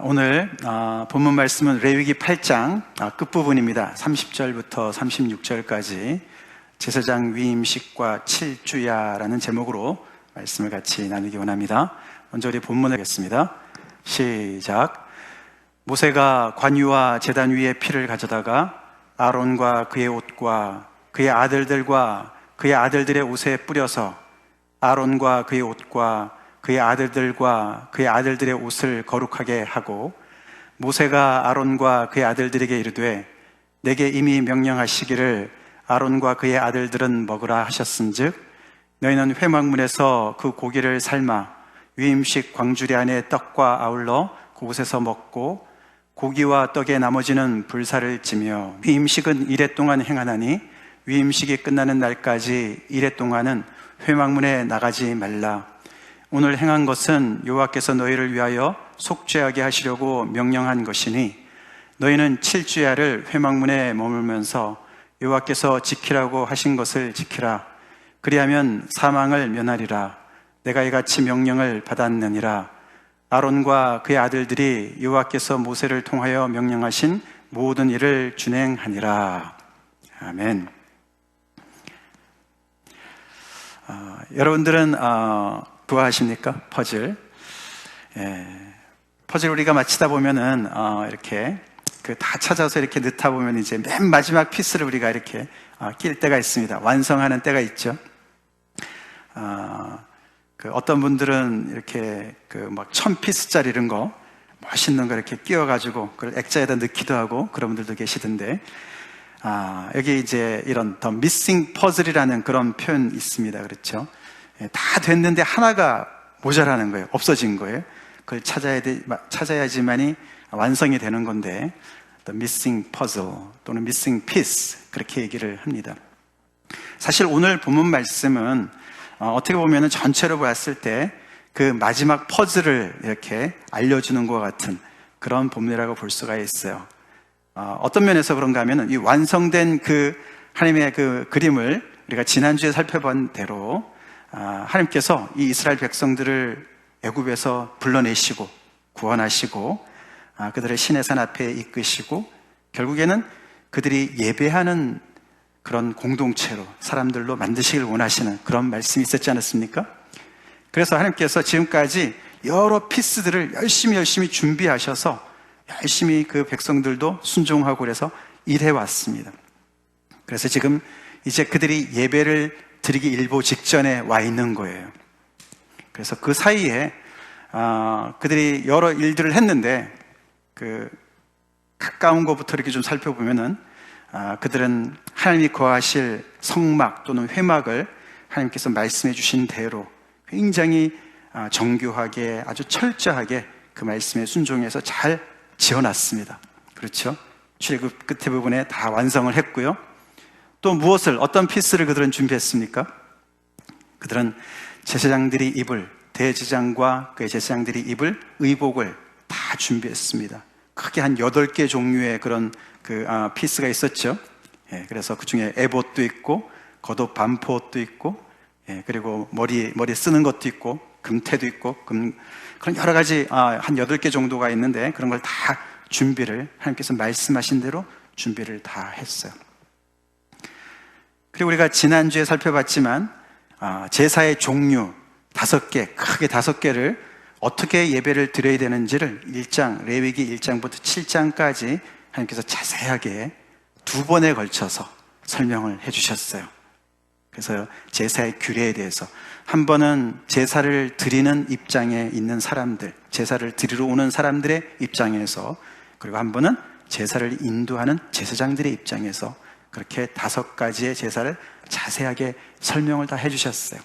오늘 본문 말씀은 레위기 8장 끝부분입니다. 30절부터 36절까지 제사장 위임식과 7주야라는 제목으로 말씀을 같이 나누기 원합니다. 먼저 우리 본문을 하겠습니다. 시작. 모세가 관유와 제단 위에 피를 가져다가 아론과 그의 옷과 그의 아들들과 그의 아들들의 옷에 뿌려서 아론과 그의 옷과 그의 아들들과 그의 아들들의 옷을 거룩하게 하고, 모세가 아론과 그의 아들들에게 이르되 내게 이미 명령하시기를 아론과 그의 아들들은 먹으라 하셨은즉 너희는 회막문에서 그 고기를 삶아 위임식 광주리 안에 떡과 아울러 그곳에서 먹고 고기와 떡의 나머지는 불사를 지며, 위임식은 이레 동안 행하나니 위임식이 끝나는 날까지 이레 동안은 회막문에 나가지 말라. 오늘 행한 것은 여호와께서 너희를 위하여 속죄하게 하시려고 명령한 것이니 너희는 7주야를 회막문에 머물면서 여호와께서 지키라고 하신 것을 지키라. 그리하면 사망을 면하리라. 내가 이같이 명령을 받았느니라. 아론과 그의 아들들이 여호와께서 모세를 통하여 명령하신 모든 일을 준행하니라. 아멘. 여러분들은 좋아하십니까? 퍼즐. 퍼즐 우리가 마치다 보면은 이렇게 다 찾아서 이렇게 넣다 보면 이제 맨 마지막 피스를 우리가 이렇게 낄 때가 있습니다. 완성하는 때가 있죠. 어떤 분들은 이렇게 막 1000피스짜리 이런 거 멋있는 거 이렇게 끼워가지고 그걸 액자에다 넣기도 하고 그런 분들도 계시던데, 여기 이제 이런 더 미싱 퍼즐이라는 그런 표현이 있습니다. 그렇죠? 다 됐는데 하나가 모자라는 거예요. 없어진 거예요. 그걸 찾아야지만이 완성이 되는 건데, the missing puzzle 또는 missing piece, 그렇게 얘기를 합니다. 사실 오늘 본문 말씀은 어떻게 보면 전체로 봤을 때 그 마지막 퍼즐을 이렇게 알려주는 것 같은 그런 본문이라고 볼 수가 있어요. 어떤 면에서 그런가 하면 이 완성된 그 하나님의 그 그림을 우리가 지난주에 살펴본 대로 하나님께서 이 이스라엘 백성들을 애굽에서 불러내시고 구원하시고 그들의 시내산 앞에 이끄시고 결국에는 그들이 예배하는 그런 공동체로 사람들로 만드시길 원하시는 그런 말씀이 있었지 않았습니까? 그래서 하나님께서 지금까지 여러 피스들을 열심히 준비하셔서 열심히 그 백성들도 순종하고 그래서 일해왔습니다. 그래서 지금 이제 그들이 예배를 드리기 일보 직전에 와 있는 거예요. 그래서 그 사이에 그들이 여러 일들을 했는데 가까운 것부터 이렇게 좀 살펴보면은 그들은 하나님이 거하실 성막 또는 회막을 하나님께서 말씀해 주신 대로 굉장히 정교하게 아주 철저하게 그 말씀에 순종해서 잘 지어놨습니다. 그렇죠? 출애굽 끝에 부분에 다 완성을 했고요. 또 무엇을, 어떤 피스를 그들은 준비했습니까? 그들은 제사장들이 입을, 대제사장과 그의 제사장들이 입을 의복을 다 준비했습니다. 크게 한 8개 종류의 그런 피스가 있었죠. 그래서 그 중에 에봇도 있고, 겉옷 반포옷도 있고, 그리고 머리 쓰는 것도 있고, 금태도 있고, 그런 여러 가지 한 8개 정도가 있는데 그런 걸 다 준비를 하나님께서 말씀하신 대로 준비를 다 했어요. 그리고 우리가 지난주에 살펴봤지만 제사의 종류 5개, 크게 5개를 어떻게 예배를 드려야 되는지를 레위기 1장부터 7장까지 하나님께서 자세하게 2번에 걸쳐서 설명을 해주셨어요. 그래서 제사의 규례에 대해서 한 번은 제사를 드리는 입장에 있는 사람들, 제사를 드리러 오는 사람들의 입장에서, 그리고 한 번은 제사를 인도하는 제사장들의 입장에서 그렇게 5가지의 제사를 자세하게 설명을 다 해주셨어요.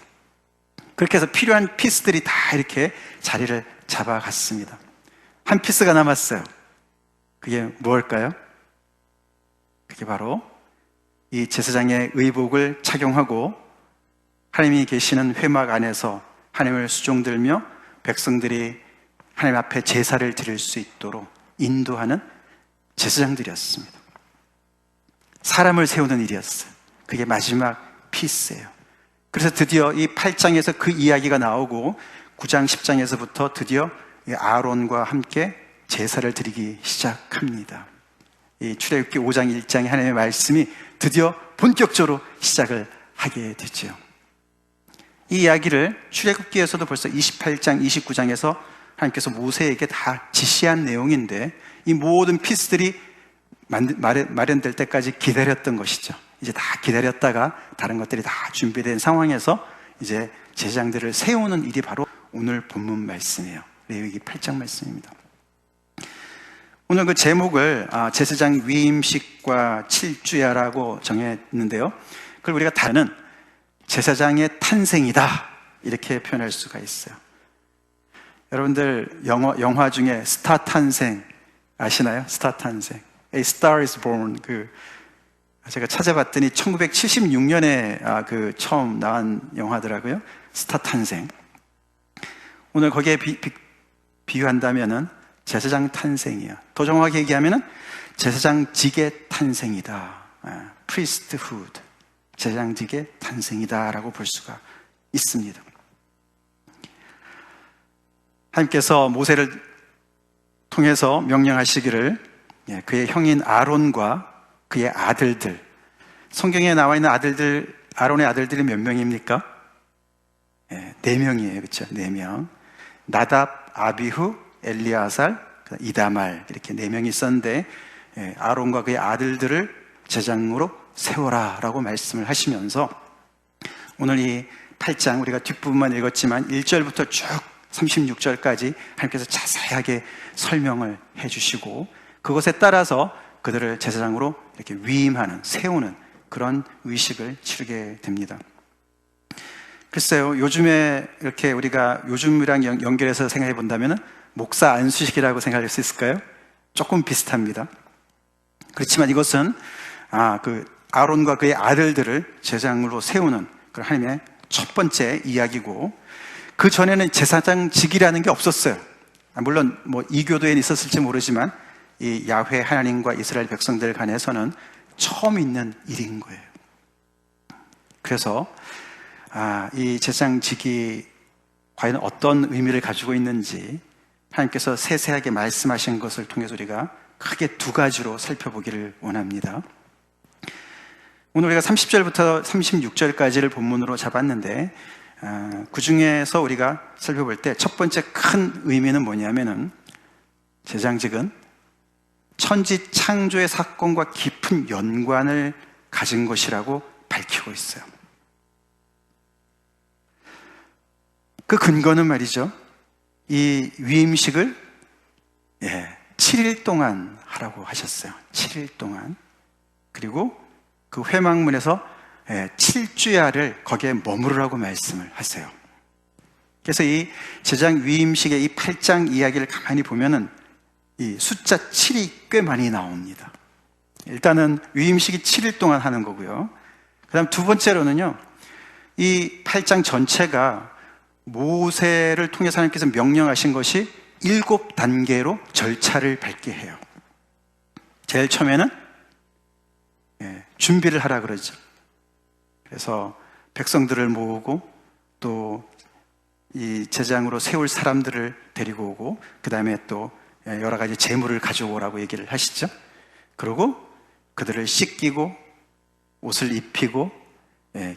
그렇게 해서 필요한 피스들이 다 이렇게 자리를 잡아갔습니다. 한 피스가 남았어요. 그게 무엇일까요? 그게 바로 이 제사장의 의복을 착용하고 하나님이 계시는 회막 안에서 하나님을 수종들며 백성들이 하나님 앞에 제사를 드릴 수 있도록 인도하는 제사장들이었습니다. 사람을 세우는 일이었어요. 그게 마지막 피스예요. 그래서 드디어 이 8장에서 그 이야기가 나오고 9장 10장에서부터 드디어 아론과 함께 제사를 드리기 시작합니다. 이 출애굽기 5장 1장의 하나님의 말씀이 드디어 본격적으로 시작을 하게 되죠. 이 이야기를 출애굽기에서도 벌써 28장, 29장에서 하나님께서 모세에게 다 지시한 내용인데, 이 모든 피스들이 마련될 때까지 기다렸던 것이죠. 이제 다 기다렸다가 다른 것들이 다 준비된 상황에서 이제 제사장들을 세우는 일이 바로 오늘 본문 말씀이에요. 레위기 8장 말씀입니다. 오늘 그 제목을 제사장 위임식과 7주야라고 정했는데요, 그걸 우리가 다는 제사장의 탄생이다 이렇게 표현할 수가 있어요. 여러분들 영화 중에 스타 탄생 아시나요? 스타 탄생, A Star is Born. 제가 찾아봤더니 1976년에 처음 나온 영화더라고요. 스타 탄생. 오늘 거기에 비유한다면은 제사장 탄생이야. 더 정확하게 얘기하면은 제사장직의 탄생이다. priesthood, 제사장직의 탄생이다라고 볼 수가 있습니다. 하나님께서 모세를 통해서 명령하시기를 그의 형인 아론과 그의 아들들, 성경에 나와 있는 아들들, 아론의 아들들이 몇 명입니까? 4명이에요. 그렇죠? 4명. 나답, 아비후, 엘리아살, 이다말, 이렇게 4명이 있었는데, 아론과 그의 아들들을 제사장으로 세워라 라고 말씀을 하시면서, 오늘 이 8장 우리가 뒷부분만 읽었지만 1절부터 쭉 36절까지 하나님께서 자세하게 설명을 해주시고, 그것에 따라서 그들을 제사장으로 이렇게 위임하는, 세우는 그런 의식을 치르게 됩니다. 글쎄요, 요즘에 이렇게 우리가 요즘이랑 연결해서 생각해 본다면 목사 안수식이라고 생각할 수 있을까요? 조금 비슷합니다. 그렇지만 이것은 아론과 그의 아들들을 제사장으로 세우는 그런 하나님의 첫 번째 이야기고, 그 전에는 제사장직이라는 게 없었어요. 물론 이교도에 있었을지 모르지만 이 야훼 하나님과 이스라엘 백성들 간에서는 처음 있는 일인 거예요. 그래서 이 제사장직이 과연 어떤 의미를 가지고 있는지 하나님께서 세세하게 말씀하신 것을 통해서 우리가 크게 2가지로 살펴보기를 원합니다. 오늘 우리가 30절부터 36절까지를 본문으로 잡았는데, 그 중에서 우리가 살펴볼 때 첫 번째 큰 의미는 뭐냐면은, 제사장직은 천지 창조의 사건과 깊은 연관을 가진 것이라고 밝히고 있어요. 그 근거는 말이죠, 이 위임식을 7일 동안 하라고 하셨어요. 7일 동안. 그리고 그 회막문에서 7주야를 거기에 머무르라고 말씀을 하세요. 그래서 이 제사장 위임식의 이 8장 이야기를 가만히 보면은 이 숫자 7이 꽤 많이 나옵니다. 일단은 위임식이 7일 동안 하는 거고요. 그 다음 2번째로는요, 이 8장 전체가 모세를 통해서 하나님께서 명령하신 것이 7단계로 절차를 밟게 해요. 제일 처음에는 준비를 하라 그러죠. 그래서 백성들을 모으고 또 이 제사장으로 세울 사람들을 데리고 오고, 그 다음에 또 여러 가지 재물을 가져오라고 얘기를 하시죠. 그리고 그들을 씻기고 옷을 입히고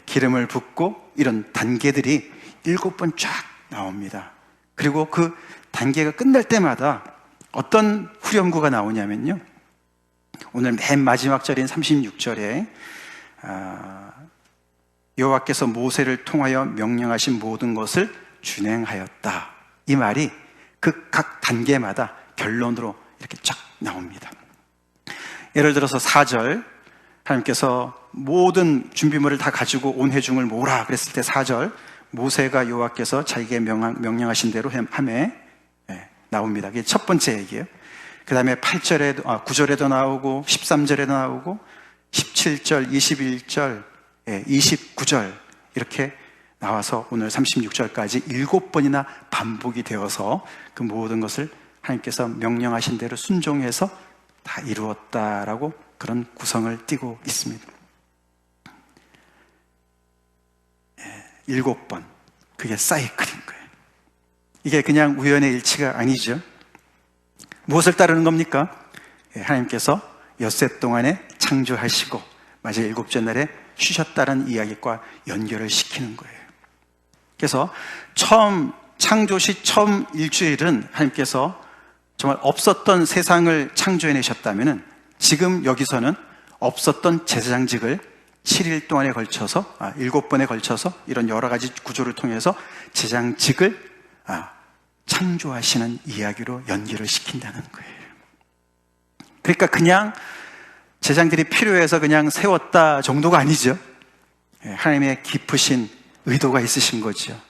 기름을 붓고, 이런 단계들이 7번 쫙 나옵니다. 그리고 그 단계가 끝날 때마다 어떤 후렴구가 나오냐면요, 오늘 맨 마지막 절인 36절에 여호와께서 모세를 통하여 명령하신 모든 것을 준행하였다, 이 말이 그 각 단계마다 결론으로 이렇게 쫙 나옵니다. 예를 들어서 4절, 하나님께서 모든 준비물을 다 가지고 온 회중을 모으라 그랬을 때 4절, 모세가 여호와께서 자기에게 명령하신 대로 함에 나옵니다. 그게 첫 번째 얘기예요. 그 다음에 9절에도 나오고 13절에도 나오고 17절, 21절, 29절 이렇게 나와서 오늘 36절까지 7번이나 반복이 되어서 그 모든 것을 하나님께서 명령하신 대로 순종해서 다 이루었다라고 그런 구성을 띠고 있습니다. 7번, 그게 사이클인 거예요. 이게 그냥 우연의 일치가 아니죠. 무엇을 따르는 겁니까? 하나님께서 엿새 동안에 창조하시고 마지막 일곱째 날에 쉬셨다는 이야기과 연결을 시키는 거예요. 그래서 창조시 처음 일주일은 하나님께서 정말 없었던 세상을 창조해내셨다면 지금 여기서는 없었던 제사장직을 7일 동안에 걸쳐서 7번에 걸쳐서 이런 여러 가지 구조를 통해서 제사장직을 창조하시는 이야기로 연결을 시킨다는 거예요. 그러니까 그냥 제사장들이 필요해서 그냥 세웠다 정도가 아니죠. 하나님의 깊으신 의도가 있으신 거죠.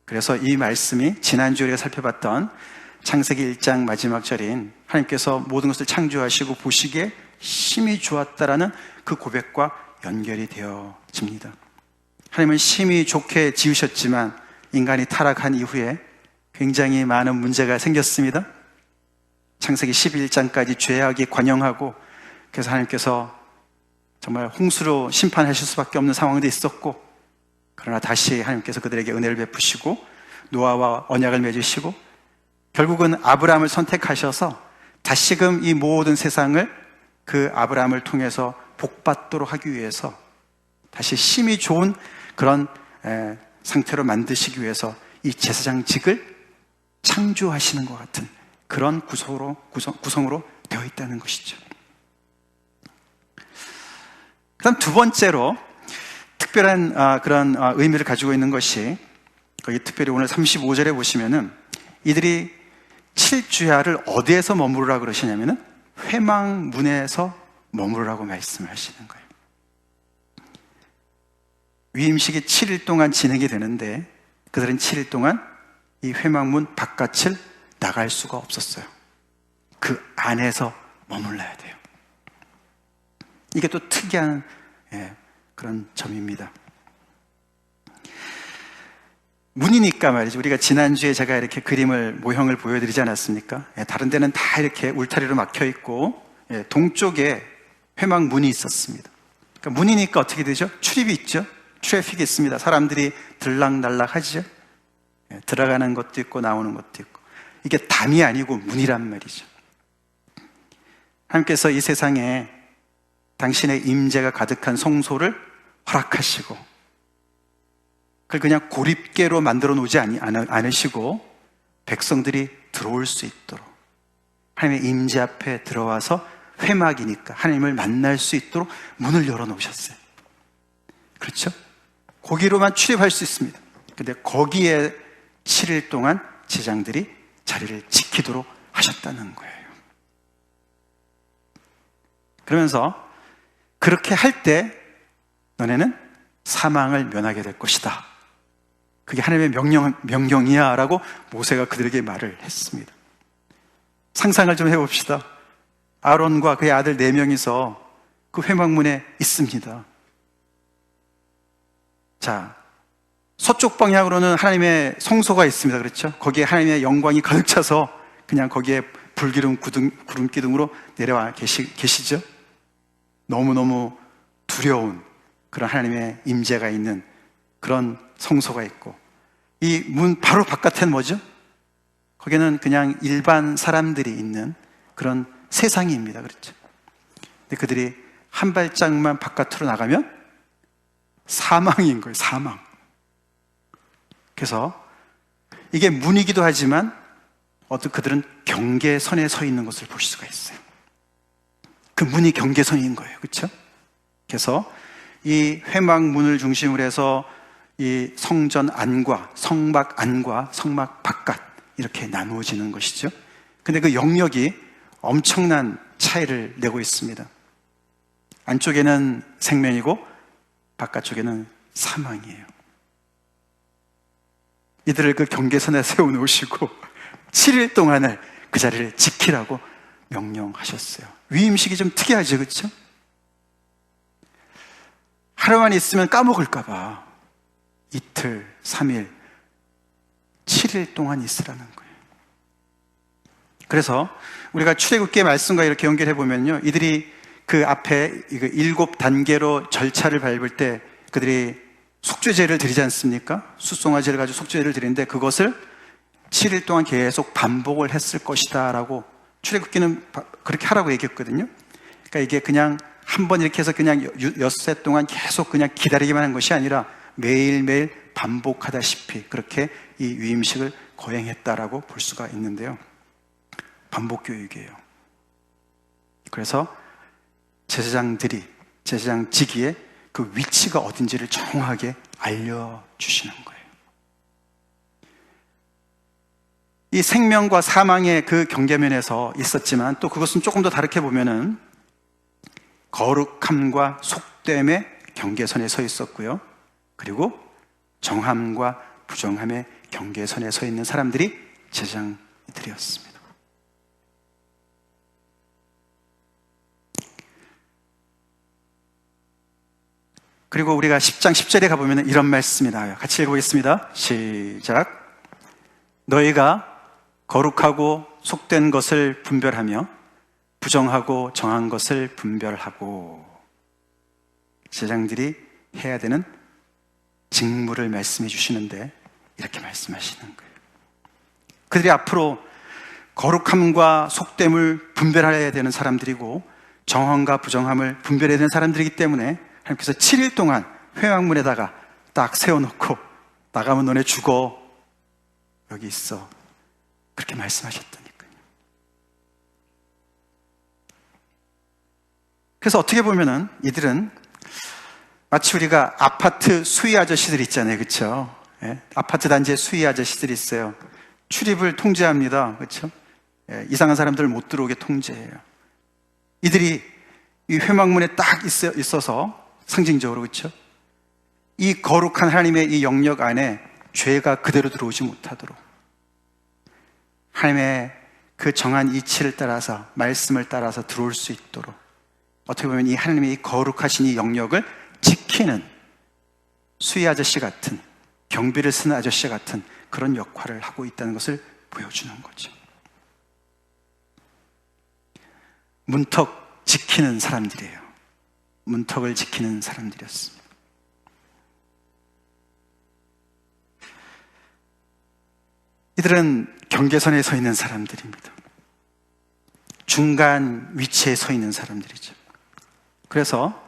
그래서 이 말씀이 지난주에 우리가 살펴봤던 창세기 1장 마지막 절인 하나님께서 모든 것을 창조하시고 보시기에 심히 좋았다라는 그 고백과 연결이 되어집니다. 하나님은 심히 좋게 지으셨지만 인간이 타락한 이후에 굉장히 많은 문제가 생겼습니다. 창세기 11장까지 죄악이 관영하고 그래서 하나님께서 정말 홍수로 심판하실 수밖에 없는 상황도 있었고, 그러나 다시 하나님께서 그들에게 은혜를 베푸시고 노아와 언약을 맺으시고 결국은 아브라함을 선택하셔서 다시금 이 모든 세상을 그 아브라함을 통해서 복받도록 하기 위해서 다시 심히 좋은 그런 상태로 만드시기 위해서 이 제사장직을 창조하시는 것 같은 그런 구성으로 되어 있다는 것이죠. 그다음 두 번째로 특별한 그런 의미를 가지고 있는 것이, 거기 특별히 오늘 35절에 보시면은 이들이 7주야를 어디에서 머무르라고 그러시냐면은 회막문에서 머무르라고 말씀을 하시는 거예요. 위임식이 7일 동안 진행이 되는데 그들은 7일 동안 이 회막문 바깥을 나갈 수가 없었어요. 그 안에서 머물러야 돼요. 이게 또 특이한 그런 점입니다. 문이니까 말이죠. 우리가 지난주에 제가 이렇게 모형을 보여드리지 않았습니까? 다른 데는 다 이렇게 울타리로 막혀 있고 동쪽에 회막 문이 있었습니다. 그러니까 문이니까 어떻게 되죠? 출입이 있죠. 트래픽이 있습니다. 사람들이 들락날락 하죠. 들어가는 것도 있고 나오는 것도 있고. 이게 담이 아니고 문이란 말이죠. 하나님께서 이 세상에 당신의 임재가 가득한 성소를 허락하시고 그걸 그냥 고립계로 만들어 놓지 않으시고 백성들이 들어올 수 있도록 하나님의 임재 앞에 들어와서 회막이니까 하나님을 만날 수 있도록 문을 열어 놓으셨어요. 그렇죠? 거기로만 출입할 수 있습니다. 근데 거기에 7일 동안 제사장들이 자리를 지키도록 하셨다는 거예요. 그러면서 그렇게 할 때 너네는 사망을 면하게 될 것이다. 그게 하나님의 명령이야 라고 모세가 그들에게 말을 했습니다. 상상을 좀 해봅시다. 아론과 그의 아들 4명이서 그 회막문에 있습니다. 자, 서쪽 방향으로는 하나님의 성소가 있습니다. 그렇죠? 거기에 하나님의 영광이 가득 차서 그냥 거기에 불기둥, 구름 기둥으로 내려와 계시죠? 너무너무 두려운 그런 하나님의 임재가 있는 그런 성소가 있고, 이 문 바로 바깥에는 뭐죠? 거기는 그냥 일반 사람들이 있는 그런 세상입니다. 그렇죠? 근데 그들이 한 발짝만 바깥으로 나가면 사망인 거예요. 사망. 그래서 이게 문이기도 하지만 그들은 경계선에 서 있는 것을 볼 수가 있어요. 그 문이 경계선인 거예요. 그렇죠? 그래서 이 회막문을 중심으로 해서 이 성전 안과 성막 안과 성막 바깥 이렇게 나누어지는 것이죠. 근데 그 영역이 엄청난 차이를 내고 있습니다. 안쪽에는 생명이고 바깥쪽에는 사망이에요. 이들을 그 경계선에 세워놓으시고 7일 동안을 그 자리를 지키라고 명령하셨어요. 위임식이 좀 특이하죠, 그렇죠? 하루만 있으면 까먹을까봐 이틀, 3일, 7일 동안 있으라는 거예요. 그래서 우리가 출애굽기의 말씀과 이렇게 연결해 보면요, 이들이 그 앞에 7단계로 절차를 밟을 때 그들이 속죄제를 드리지 않습니까? 숫송아지를 가지고 속죄제를 드리는데 그것을 7일 동안 계속 반복을 했을 것이다 라고 출애굽기는 그렇게 하라고 얘기했거든요. 그러니까 이게 그냥 한 번 이렇게 해서 그냥 엿새 동안 계속 그냥 기다리기만 한 것이 아니라 매일매일 반복하다시피 그렇게 이 위임식을 거행했다라고 볼 수가 있는데요. 반복 교육이에요. 그래서 제사장직위에 그 위치가 어딘지를 정확하게 알려주시는 거예요. 이 생명과 사망의 그 경계면에서 있었지만 또 그것은 조금 더 다르게 보면은 거룩함과 속됨의 경계선에 서 있었고요. 그리고 정함과 부정함의 경계선에 서 있는 사람들이 제사장들이었습니다. 그리고 우리가 10장 10절에 가보면 이런 말씀이 나와요. 같이 읽어보겠습니다. 시작. 너희가 거룩하고 속된 것을 분별하며 부정하고 정한 것을 분별하고. 제사장들이 해야 되는 직무를 말씀해 주시는데 이렇게 말씀하시는 거예요. 그들이 앞으로 거룩함과 속됨을 분별해야 되는 사람들이고 정함과 부정함을 분별해야 되는 사람들이기 때문에 하나님께서 7일 동안 회막문에다가 딱 세워놓고 나가면 너네 죽어, 여기 있어, 그렇게 말씀하셨다니까요. 그래서 어떻게 보면은 이들은 마치 우리가 아파트 수위 아저씨들 있잖아요, 그렇죠? 예? 아파트 단지에 수위 아저씨들이 있어요. 출입을 통제합니다, 그렇죠? 예, 이상한 사람들 못 들어오게 통제해요. 이들이 이 회막문에 딱 있어서 상징적으로, 그렇죠? 이 거룩한 하나님의 이 영역 안에 죄가 그대로 들어오지 못하도록 하나님의 그 정한 이치를 따라서, 말씀을 따라서 들어올 수 있도록 어떻게 보면 이 하나님의 이 거룩하신 이 영역을 지키는 수위 아저씨 같은, 경비를 쓰는 아저씨 같은 그런 역할을 하고 있다는 것을 보여주는 거죠. 문턱 지키는 사람들이에요. 문턱을 지키는 사람들이었습니다. 이들은 경계선에 서 있는 사람들입니다. 중간 위치에 서 있는 사람들이죠. 그래서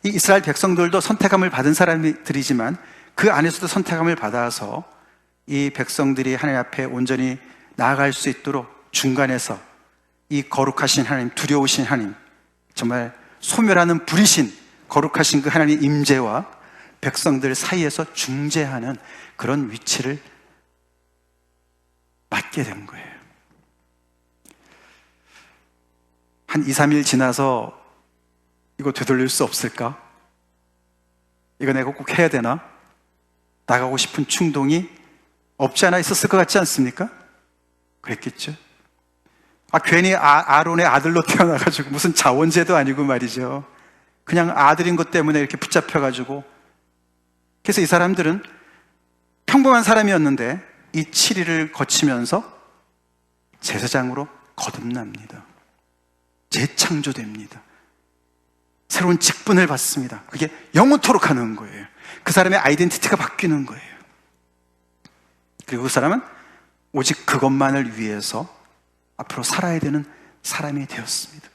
이 이스라엘 백성들도 선택함을 받은 사람들이지만 그 안에서도 선택함을 받아서 이 백성들이 하나님 앞에 온전히 나아갈 수 있도록 중간에서 이 거룩하신 하나님, 두려우신 하나님, 정말 소멸하는 불이신 거룩하신 그 하나님의 임재와 백성들 사이에서 중재하는 그런 위치를 맡게 된 거예요. 한 2, 3일 지나서 이거 되돌릴 수 없을까? 이거 내가 꼭 해야 되나? 나가고 싶은 충동이 없지 않아 있었을 것 같지 않습니까? 그랬겠죠. 괜히 아론의 아들로 태어나가지고 무슨 자원제도 아니고 말이죠. 그냥 아들인 것 때문에 이렇게 붙잡혀가지고. 그래서 이 사람들은 평범한 사람이었는데 이 7일을 거치면서 제사장으로 거듭납니다. 재창조됩니다. 새로운 직분을 받습니다. 그게 영원토록 하는 거예요. 그 사람의 아이덴티티가 바뀌는 거예요. 그리고 그 사람은 오직 그것만을 위해서 앞으로 살아야 되는 사람이 되었습니다.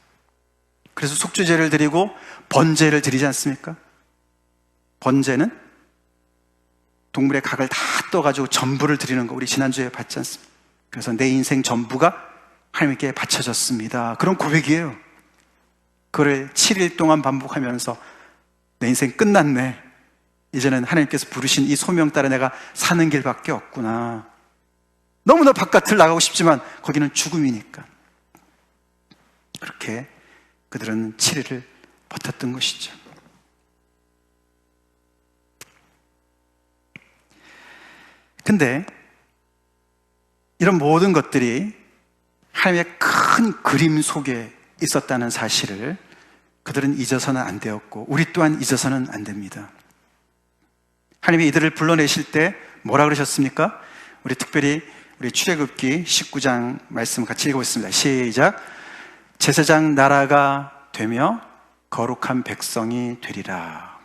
그래서 속죄제를 드리고 번제를 드리지 않습니까? 번제는 동물의 각을 다 떠가지고 전부를 드리는 거 우리 지난주에 봤지 않습니까? 그래서 내 인생 전부가 하나님께 바쳐졌습니다. 그런 고백이에요. 그걸 7일 동안 반복하면서 내 인생 끝났네. 이제는 하나님께서 부르신 이 소명 따라 내가 사는 길밖에 없구나. 너무나 바깥을 나가고 싶지만 거기는 죽음이니까. 그렇게 그들은 7일을 버텼던 것이죠. 근데 이런 모든 것들이 하나님의 큰 그림 속에 있었다는 사실을 그들은 잊어서는 안 되었고 우리 또한 잊어서는 안 됩니다. 하나님이 이들을 불러내실 때 뭐라 그러셨습니까? 우리 특별히 우리 출애굽기 19장 말씀 같이 읽어보겠습니다. 시작. 제사장 나라가 되며 거룩한 백성이 되리라.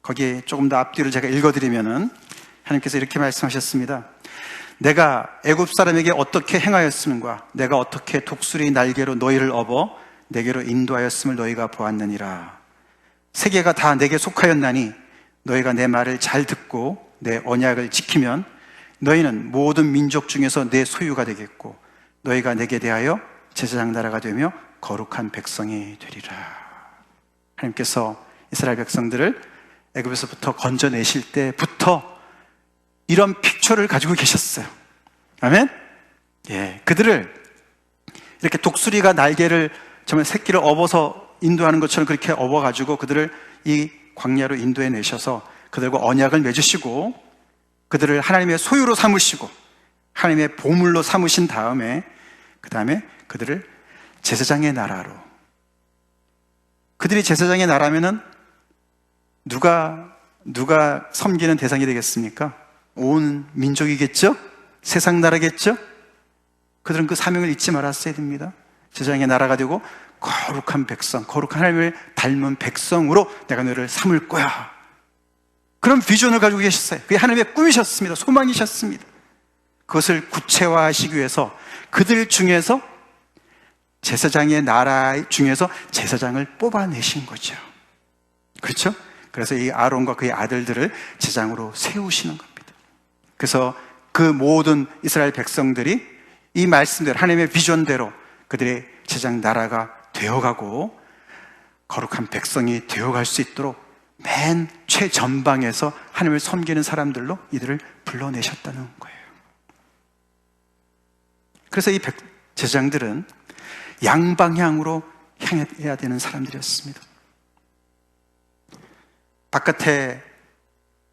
거기에 조금 더 앞뒤를 제가 읽어드리면은 하나님께서 이렇게 말씀하셨습니다. 내가 애굽 사람에게 어떻게 행하였음과 내가 어떻게 독수리 날개로 너희를 업어 내게로 인도하였음을 너희가 보았느니라. 세계가 다 내게 속하였나니 너희가 내 말을 잘 듣고 내 언약을 지키면 너희는 모든 민족 중에서 내 소유가 되겠고 너희가 내게 대하여 제사장 나라가 되며 거룩한 백성이 되리라. 하나님께서 이스라엘 백성들을 애굽에서부터 건져내실 때부터 이런 픽처를 가지고 계셨어요. 아멘? 예, 그들을 이렇게 독수리가 날개를 정말 새끼를 업어서 인도하는 것처럼 그렇게 업어가지고 그들을 이 광야로 인도해 내셔서 그들과 언약을 맺으시고 그들을 하나님의 소유로 삼으시고 하나님의 보물로 삼으신 다음에 그 다음에 그들을 제사장의 나라로, 그들이 제사장의 나라면은 누가 섬기는 대상이 되겠습니까? 온 민족이겠죠? 세상 나라겠죠? 그들은 그 사명을 잊지 말았어야 됩니다. 제사장의 나라가 되고 거룩한 백성, 거룩한 하나님을 닮은 백성으로 내가 너를 삼을 거야. 그런 비전을 가지고 계셨어요. 그게 하나님의 꿈이셨습니다. 소망이셨습니다. 그것을 구체화하시기 위해서 그들 중에서 제사장의 나라 중에서 제사장을 뽑아내신 거죠. 그렇죠? 그래서 이 아론과 그의 아들들을 제사장으로 세우시는 겁니다. 그래서 그 모든 이스라엘 백성들이 이 말씀대로 하나님의 비전대로 그들의 제사장 나라가 되어가고 거룩한 백성이 되어갈 수 있도록 맨 최전방에서 하나님을 섬기는 사람들로 이들을 불러내셨다는 거예요. 그래서 이 제사장들은 양방향으로 향해야 되는 사람들이었습니다. 바깥에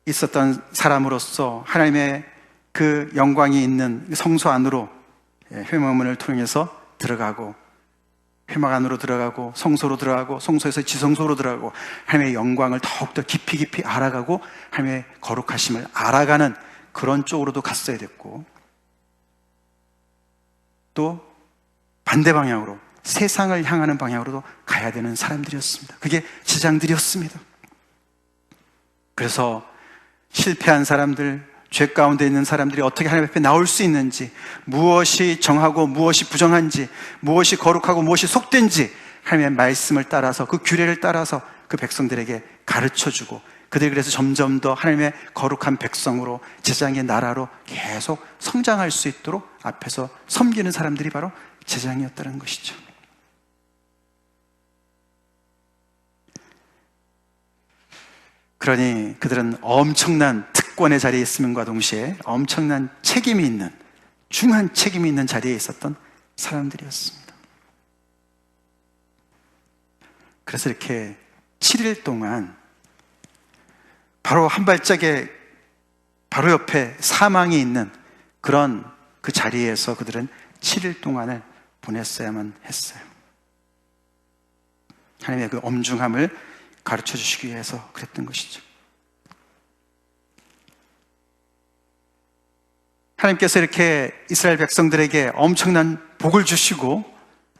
있었던 사람으로서 하나님의 그 영광이 있는 성소 안으로 회막문을 통해서 들어가고 회막 안으로 들어가고 성소로 들어가고 성소에서 지성소로 들어가고 하나님의 영광을 더욱더 깊이 알아가고 하나님의 거룩하심을 알아가는 그런 쪽으로도 갔어야 됐고, 또 반대 방향으로 세상을 향하는 방향으로도 가야 되는 사람들이었습니다. 그게 제사장들이었습니다. 그래서 실패한 사람들, 죄 가운데 있는 사람들이 어떻게 하나님 앞에 나올 수 있는지, 무엇이 정하고 무엇이 부정한지, 무엇이 거룩하고 무엇이 속된지 하나님의 말씀을 따라서 그 규례를 따라서 그 백성들에게 가르쳐주고, 그들이 그래서 점점 더 하나님의 거룩한 백성으로 제사장의 나라로 계속 성장할 수 있도록 앞에서 섬기는 사람들이 바로 제사장이었다는 것이죠. 그러니 그들은 엄청난 특권의 자리에 있음과 동시에 엄청난 책임이 있는, 중한 책임이 있는 자리에 있었던 사람들이었습니다. 그래서 이렇게 7일 동안 바로 한 발짝에 바로 옆에 사망이 있는 그런 그 자리에서 그들은 7일 동안을 보냈어야만 했어요. 하나님의 그 엄중함을 가르쳐 주시기 위해서 그랬던 것이죠. 하나님께서 이렇게 이스라엘 백성들에게 엄청난 복을 주시고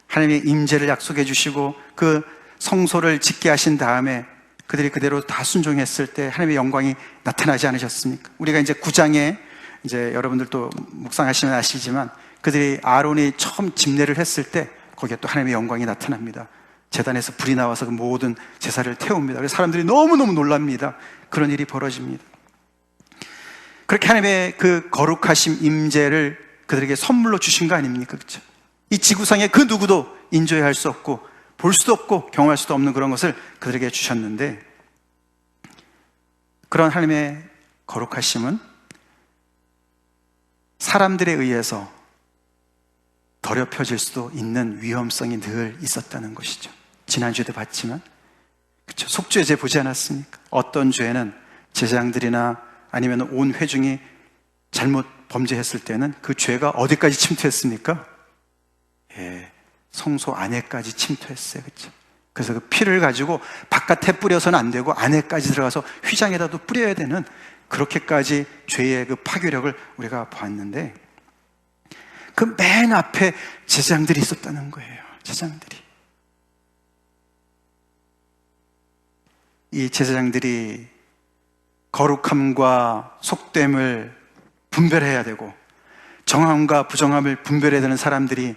하나님의 임재를 약속해 주시고 그 성소를 짓게 하신 다음에 그들이 그대로 다 순종했을 때 하나님의 영광이 나타나지 않으셨습니까? 우리가 이제 9장에 이제 여러분들도 묵상하시면 아시지만 그들이 아론이 처음 집례를 했을 때 거기에 또 하나님의 영광이 나타납니다. 제단에서 불이 나와서 그 모든 제사를 태웁니다. 그래서 사람들이 너무너무 놀랍니다. 그런 일이 벌어집니다. 그렇게 하나님의 그 거룩하심 임재를 그들에게 선물로 주신 거 아닙니까? 그렇죠? 이 지구상에 그 누구도 인조할 수 없고 볼 수도 없고 경험할 수도 없는 그런 것을 그들에게 주셨는데, 그런 하나님의 거룩하심은 사람들에 의해서 더럽혀질 수도 있는 위험성이 늘 있었다는 것이죠. 지난주에도 봤지만, 그렇죠? 속죄제 보지 않았습니까? 어떤 죄는 제사장들이나 아니면 온 회중이 잘못 범죄했을 때는 그 죄가 어디까지 침투했습니까? 예, 성소 안에까지 침투했어요. 그렇죠? 그래서 그 피를 가지고 바깥에 뿌려서는 안 되고 안에까지 들어가서 휘장에다도 뿌려야 되는, 그렇게까지 죄의 그 파괴력을 우리가 봤는데, 그 맨 앞에 제사장들이 있었다는 거예요. 제사장들이. 이 제사장들이 거룩함과 속됨을 분별해야 되고 정함과 부정함을 분별해야 되는 사람들이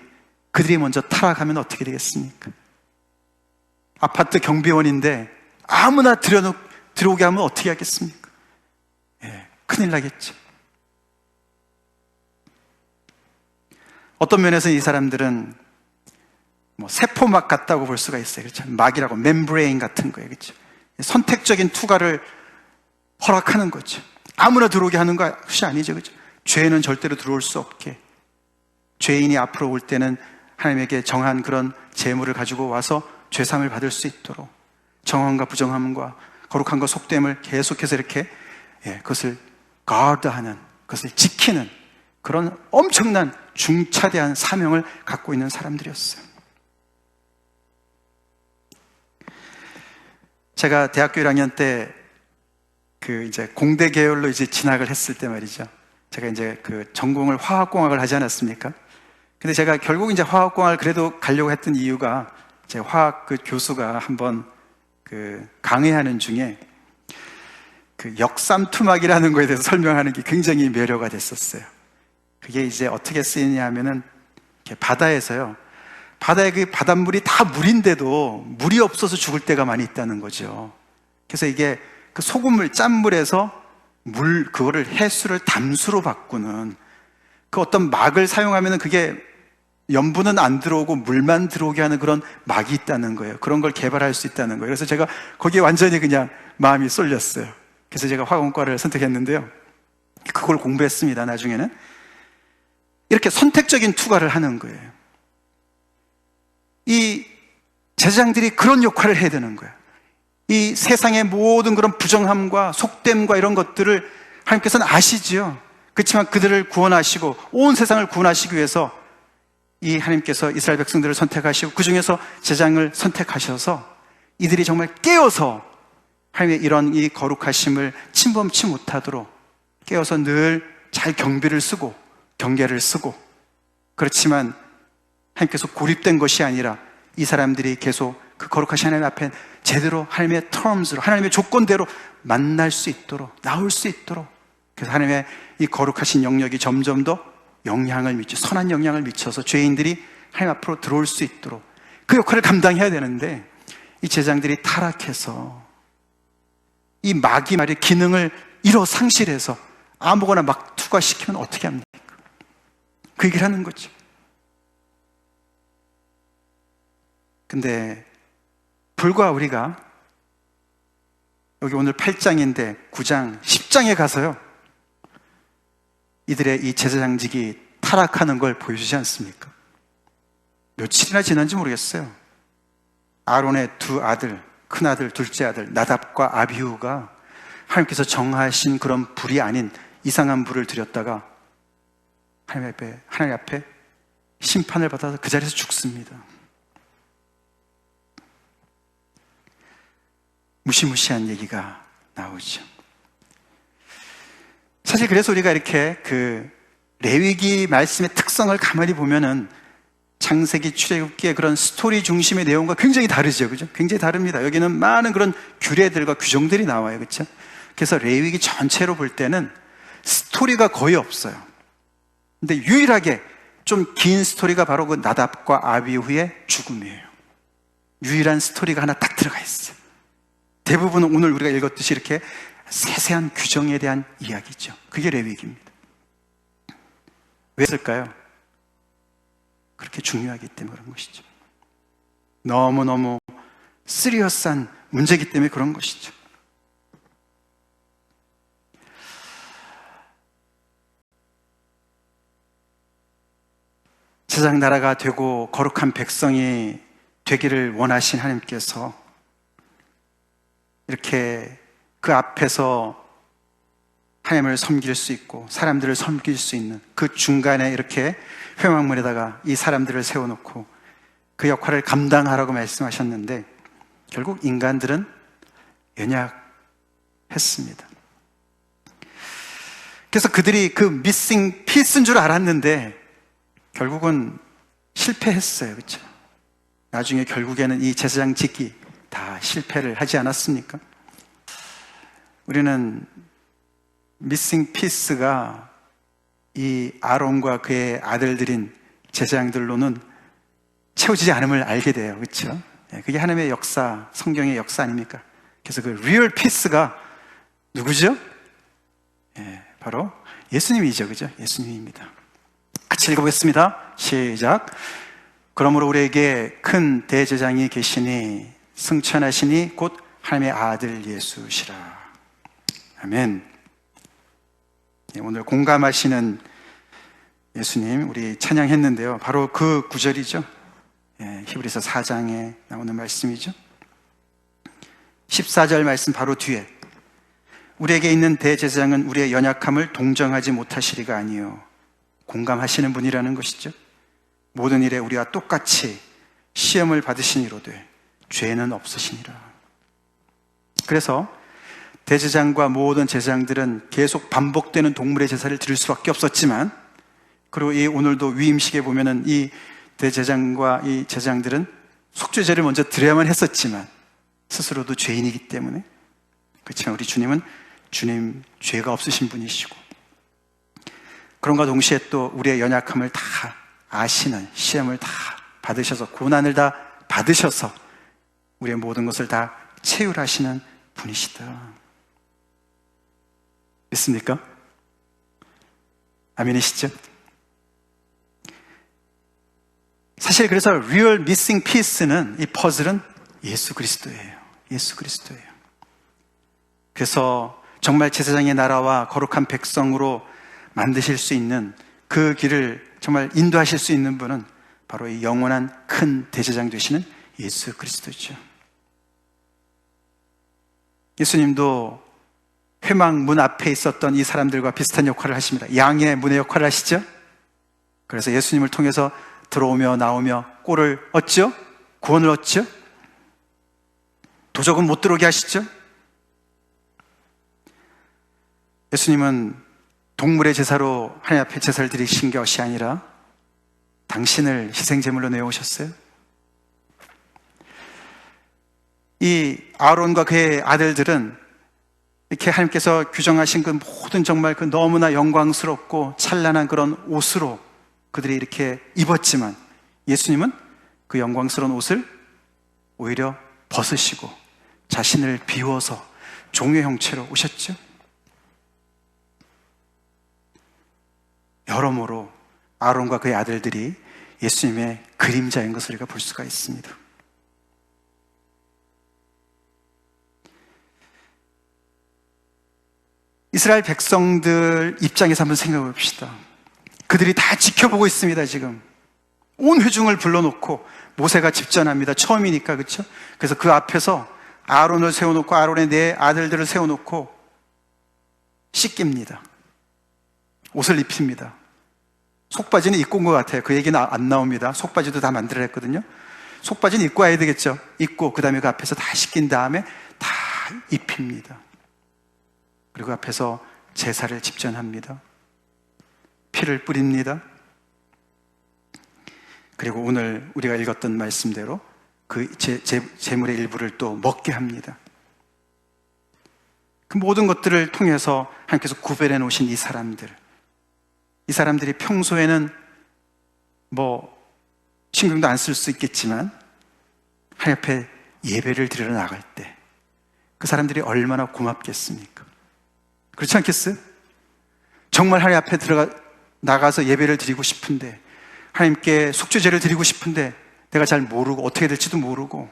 그들이 먼저 타락하면 어떻게 되겠습니까? 아파트 경비원인데 아무나 들어오게 하면 어떻게 하겠습니까? 예, 큰일 나겠죠. 어떤 면에서 이 사람들은 세포막 같다고 볼 수가 있어요. 그렇죠? 막이라고, 멤브레인 같은 거예요. 그렇죠? 선택적인 투과를 허락하는 거죠. 아무나 들어오게 하는 것이 아니죠. 그렇죠? 죄는 절대로 들어올 수 없게. 죄인이 앞으로 올 때는 하나님에게 정한 그런 재물을 가지고 와서 죄상을 받을 수 있도록 정함과 부정함과 거룩한 것 속됨을 계속해서 이렇게 그것을 가드하는, 그것을 지키는 그런 엄청난 중차대한 사명을 갖고 있는 사람들이었어요. 제가 대학교 1학년 때 이제 공대 계열로 이제 진학을 했을 때 말이죠. 제가 이제 전공을 화학공학을 하지 않았습니까? 근데 제가 결국 이제 화학공학을 그래도 가려고 했던 이유가 제 화학 교수가 한번 강의하는 중에 역삼투막이라는 거에 대해서 설명하는 게 굉장히 매료가 됐었어요. 그게 이제 어떻게 쓰이냐 하면은 바다에서요. 바다에 바닷물이 다 물인데도 물이 없어서 죽을 때가 많이 있다는 거죠. 그래서 이게 소금물, 짠물에서 그거를 해수를 담수로 바꾸는 어떤 막을 사용하면은 그게 염분은 안 들어오고 물만 들어오게 하는 그런 막이 있다는 거예요. 그런 걸 개발할 수 있다는 거예요. 그래서 제가 거기에 완전히 그냥 마음이 쏠렸어요. 그래서 제가 화공과를 선택했는데요. 그걸 공부했습니다. 나중에는 이렇게 선택적인 투과를 하는 거예요. 이 제사장들이 그런 역할을 해야 되는 거예요. 이 세상의 모든 그런 부정함과 속됨과 이런 것들을 하나님께서는 아시지요. 그렇지만 그들을 구원하시고 온 세상을 구원하시기 위해서 이 하나님께서 이스라엘 백성들을 선택하시고 그 중에서 제사장을 선택하셔서 이들이 정말 깨어서 하나님의 이런 이 거룩하심을 침범치 못하도록 깨어서 늘 잘 경비를 쓰고 경계를 쓰고, 그렇지만 하나님께서 고립된 것이 아니라 이 사람들이 계속 그 거룩하신 하나님 앞에 제대로 하나님의 terms로, 하나님의 조건대로 만날 수 있도록, 나올 수 있도록, 그래서 하나님의 이 거룩하신 영역이 점점 더 선한 영향을 미쳐서 죄인들이 하나님 앞으로 들어올 수 있도록 그 역할을 감당해야 되는데, 이 제사장들이 타락해서 이 마귀 말의 기능을 상실해서 아무거나 막 투과시키면 어떻게 합니까? 그 얘기를 하는 거죠. 근데 불과 우리가 여기 오늘 8장인데 9장, 10장에 가서요, 이들의 이 제사장직이 타락하는 걸 보여주지 않습니까? 며칠이나 지난지 모르겠어요. 아론의 두 아들, 큰아들, 둘째 아들 나답과 아비후가 하나님께서 정하신 그런 불이 아닌 이상한 불을 들였다가 하나님 앞에 심판을 받아서 그 자리에서 죽습니다. 무시무시한 얘기가 나오죠. 사실 그래서 우리가 이렇게 레위기 말씀의 특성을 가만히 보면은 창세기, 출애굽기의 그런 스토리 중심의 내용과 굉장히 다르죠. 그죠? 굉장히 다릅니다. 여기는 많은 그런 규례들과 규정들이 나와요. 그렇죠? 그래서 레위기 전체로 볼 때는 스토리가 거의 없어요. 근데 유일하게 좀 긴 스토리가 바로 그 나답과 아비후의 죽음이에요. 유일한 스토리가 하나 딱 들어가 있어요. 대부분은 오늘 우리가 읽었듯이 이렇게 세세한 규정에 대한 이야기죠. 그게 레위기입니다. 왜 했을까요? 그렇게 중요하기 때문에 그런 것이죠. 너무너무 시리어스한 문제이기 때문에 그런 것이죠. 세상 나라가 되고 거룩한 백성이 되기를 원하신 하나님께서 이렇게 그 앞에서 하나님을 섬길 수 있고 사람들을 섬길 수 있는 그 중간에 이렇게 회막문에다가 이 사람들을 세워놓고 그 역할을 감당하라고 말씀하셨는데, 결국 인간들은 연약했습니다. 그래서 그들이 그 미싱 피스인 줄 알았는데 결국은 실패했어요. 그렇죠? 나중에 결국에는 이 제사장 직이 다 실패를 하지 않았습니까? 우리는 미싱 피스가 이 아론과 그의 아들들인 제사장들로는 채워지지 않음을 알게 돼요. 그렇죠? 그게 하나님의 역사, 성경의 역사 아닙니까? 그래서 그 리얼 피스가 누구죠? 바로 예수님이죠. 그죠? 예수님입니다. 같이 읽어보겠습니다. 시작. 그러므로 우리에게 큰 대제사장이 계시니 승천하시니 곧 하나님의 아들 예수시라. 아멘. 오늘 공감하시는 예수님 우리 찬양했는데요. 바로 그 구절이죠. 히브리서 4장에 나오는 말씀이죠. 14절 말씀 바로 뒤에 우리에게 있는 대제사장은 우리의 연약함을 동정하지 못하시리가 아니요 공감하시는 분이라는 것이죠. 모든 일에 우리와 똑같이 시험을 받으시니로되 죄는 없으시니라. 그래서 대제사장과 모든 제사장들은 계속 반복되는 동물의 제사를 드릴 수밖에 없었지만, 그리고 이 오늘도 위임식에 보면은 이 대제사장과 이 제사장들은 속죄제를 먼저 드려야만 했었지만 스스로도 죄인이기 때문에, 그렇지만 우리 주님은 주님 죄가 없으신 분이시고 그런가 동시에 또 우리의 연약함을 다 아시는, 시험을 다 받으셔서 고난을 다 받으셔서 우리의 모든 것을 다 채울하시는 분이시다. 믿습니까? 아멘이시죠? 사실 그래서 real missing piece는, 이 퍼즐은 예수 그리스도예요. 예수 그리스도예요. 그래서 정말 제사장의 나라와 거룩한 백성으로 만드실 수 있는 그 길을 정말 인도하실 수 있는 분은 바로 이 영원한 큰 대제사장 되시는 예수 그리스도죠. 예수님도 회막 문 앞에 있었던 이 사람들과 비슷한 역할을 하십니다. 양의 문의 역할을 하시죠. 그래서 예수님을 통해서 들어오며 나오며 꼴을 얻죠. 구원을 얻죠. 도적은 못 들어오게 하시죠. 예수님은 동물의 제사로 하나님 앞에 제사를 드리신 것이 아니라 당신을 희생제물로 내어오셨어요. 이 아론과 그의 아들들은 이렇게 하나님께서 규정하신 그 모든 정말 그 너무나 영광스럽고 찬란한 그런 옷으로 그들이 이렇게 입었지만, 예수님은 그 영광스러운 옷을 오히려 벗으시고 자신을 비워서 종의 형체로 오셨죠. 여러모로 아론과 그의 아들들이 예수님의 그림자인 것을 우리가 볼 수가 있습니다. 이스라엘 백성들 입장에서 한번 생각해 봅시다. 그들이 다 지켜보고 있습니다. 지금 온 회중을 불러놓고 모세가 집전합니다. 처음이니까, 그렇죠? 그래서 그 앞에서 아론을 세워놓고 아론의 네 아들들을 세워놓고 씻깁니다. 옷을 입힙니다. 속바지는 입고 온 것 같아요. 그 얘기는 안 나옵니다. 속바지도 다 만들어냈거든요. 속바지는 입고 와야 되겠죠. 입고 그 다음에 그 앞에서 다 씻긴 다음에 다 입힙니다. 그리고 앞에서 제사를 집전합니다. 피를 뿌립니다. 그리고 오늘 우리가 읽었던 말씀대로 그 제물의 일부를 또 먹게 합니다. 그 모든 것들을 통해서 하나님께서 구별해 놓으신 이 사람들이 평소에는 신경도 안 쓸 수 있겠지만 하나님 앞에 예배를 드리러 나갈 때 그 사람들이 얼마나 고맙겠습니까? 그렇지 않겠어요? 정말 하나님 앞에 나가서 예배를 드리고 싶은데, 하나님께 속죄제를 드리고 싶은데 내가 잘 모르고 어떻게 될지도 모르고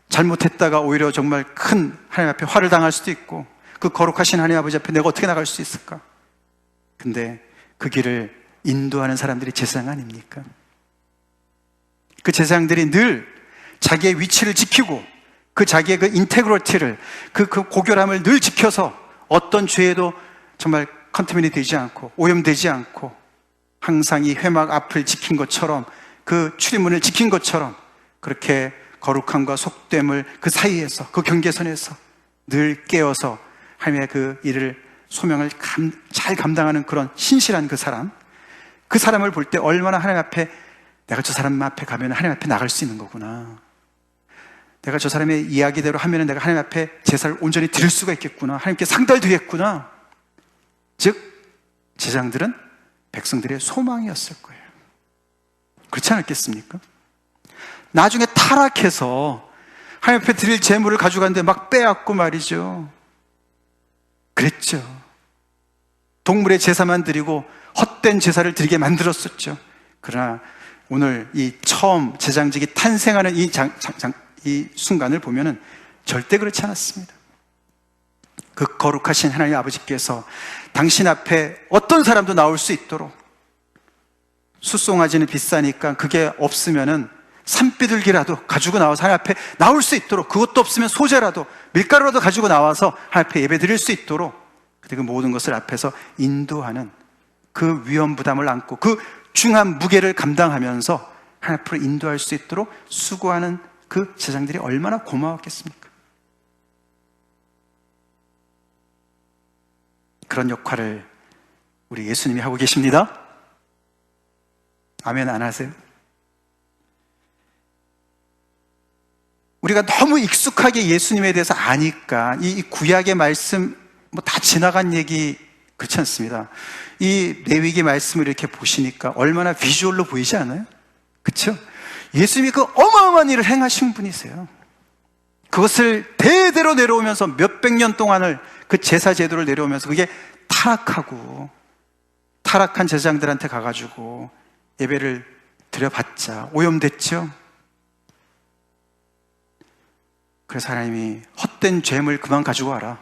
잘못했다가 오히려 정말 큰 하나님 앞에 화를 당할 수도 있고, 그 거룩하신 하나님 아버지 앞에 내가 어떻게 나갈 수 있을까? 근데 그 길을 인도하는 사람들이 제사장 아닙니까? 그 제사장들이 늘 자기의 위치를 지키고 그 자기의 그 인테그리티를, 그 고결함을 늘 지켜서 어떤 죄에도 정말 컨터민이 되지 않고 오염되지 않고 항상 이 회막 앞을 지킨 것처럼, 그 출입문을 지킨 것처럼 그렇게 거룩함과 속됨을 그 사이에서, 그 경계선에서 늘 깨어서 하나님의 그 일을, 소명을 잘 감당하는 그런 신실한 그 사람을 볼 때 얼마나 하나님 앞에, 내가 저 사람 앞에 가면 하나님 앞에 나갈 수 있는 거구나, 내가 저 사람의 이야기대로 하면 내가 하나님 앞에 제사를 온전히 드릴 수가 있겠구나, 하나님께 상달되겠구나. 즉 제사장들은 백성들의 소망이었을 거예요. 그렇지 않았겠습니까? 나중에 타락해서 하나님 앞에 드릴 제물을 가져갔는데 막 빼앗고 말이죠. 그랬죠. 동물의 제사만 드리고 헛된 제사를 드리게 만들었었죠. 그러나 오늘 이 처음 제장직이 탄생하는 이 순간을 보면은 절대 그렇지 않았습니다. 그 거룩하신 하나님 아버지께서 당신 앞에 어떤 사람도 나올 수 있도록, 숫송아지는 비싸니까 그게 없으면은 산비둘기라도 가지고 나와서 하나님 앞에 나올 수 있도록, 그것도 없으면 소재라도 밀가루라도 가지고 나와서 하나님 앞에 예배 드릴 수 있도록, 그 모든 것을 앞에서 인도하는 그 위험 부담을 안고 그 중한 무게를 감당하면서 하나님 앞으로 인도할 수 있도록 수고하는 그 제장들이 얼마나 고마웠겠습니까? 그런 역할을 우리 예수님이 하고 계십니다. 아멘 안 하세요? 우리가 너무 익숙하게 예수님에 대해서 아니까 이 구약의 말씀 뭐 다 지나간 얘기 그렇지 않습니다. 이 레위기 말씀을 이렇게 보시니까 얼마나 비주얼로 보이지 않아요? 그렇죠? 예수님이 그 어마어마한 일을 행하신 분이세요. 그것을 대대로 내려오면서 몇백 년 동안을 그 제사 제도를 내려오면서 그게 타락한 제사장들한테 가가지고 예배를 드려봤자 오염됐죠. 그래서 하나님이 헛된 죄물 그만 가지고 와라.